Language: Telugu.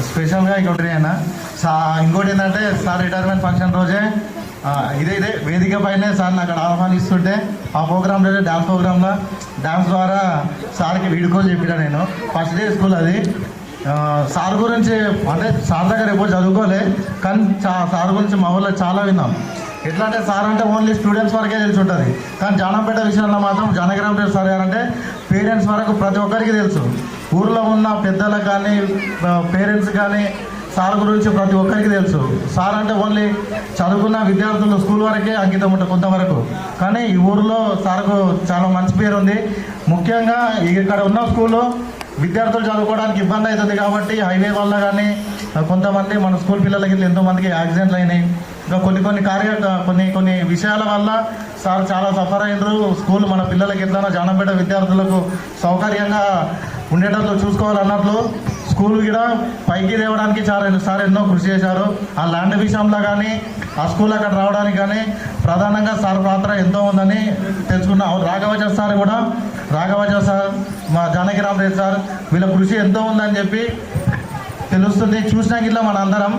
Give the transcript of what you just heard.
స్పెషల్గా ఇంకోటి అయినా ఇంకోటి ఏంటంటే సార్ రిటైర్మెంట్ ఫంక్షన్ రోజే ఇదే వేదిక పైనే సార్ని అక్కడ ఆహ్వానిస్తుంటే ఆ ప్రోగ్రాంలో డ్యాన్స్ ప్రోగ్రాంలో డ్యాన్స్ ద్వారా సార్కి వీడుకోలు చెప్పినా నేను ఫస్ట్ డే స్కూల్ అది సార్ గురించి అంటే సార్ దగ్గర ఎప్పుడు చదువుకోలే కానీ సార్ గురించి మా ఊళ్ళో చాలా విన్నాం. ఎట్లా అంటే సార్ అంటే ఓన్లీ స్టూడెంట్స్ వరకే తెలిసి ఉంటుంది, కానీ జానంపేట విషయంలో మాత్రం జానకిరామ్ సార్ గారు అంటే పేరెంట్స్ వరకు ప్రతి ఒక్కరికి తెలుసు. ఊర్లో ఉన్న పెద్దలకు కానీ పేరెంట్స్ కానీ సార్ గురించి ప్రతి ఒక్కరికి తెలుసు. సార్ అంటే ఓన్లీ చదువుకున్న విద్యార్థులు స్కూల్ వరకే అంకితం ఉంటుంది కొంతవరకు, కానీ ఈ ఊరిలో సార్కు చాలా మంచి పేరు ఉంది. ముఖ్యంగా ఇక్కడ ఉన్న స్కూల్లో విద్యార్థులు చదువుకోవడానికి ఇబ్బంది అవుతుంది కాబట్టి హైవే వల్ల కానీ కొంతమంది మన స్కూల్ పిల్లలకి ఎంతోమందికి యాక్సిడెంట్లు అయినాయి. ఇంకా కొన్ని విషయాల వల్ల సార్ చాలా సఫర్ అయినరు. స్కూల్ మన పిల్లలకి ఎట్లన్నా జానంపేట విద్యార్థులకు సౌకర్యంగా ఉండేటట్లు చూసుకోవాలన్నట్లు స్కూల్ కూడా పైకి తేవడానికి సార్ ఎన్నో కృషి చేశారు. ఆ ల్యాండ్ విషయంలో కానీ ఆ స్కూల్ అక్కడ రావడానికి కానీ ప్రధానంగా సార్ పాత్ర ఎంతో ఉందని తెలుసుకున్నాం. రాఘవజ సార్ మా జానకిరామ్ సార్ వీళ్ళ కృషి ఎంతో ఉందని చెప్పి తెలుస్తుంది. చూసినాక ఇట్లా మన అందరం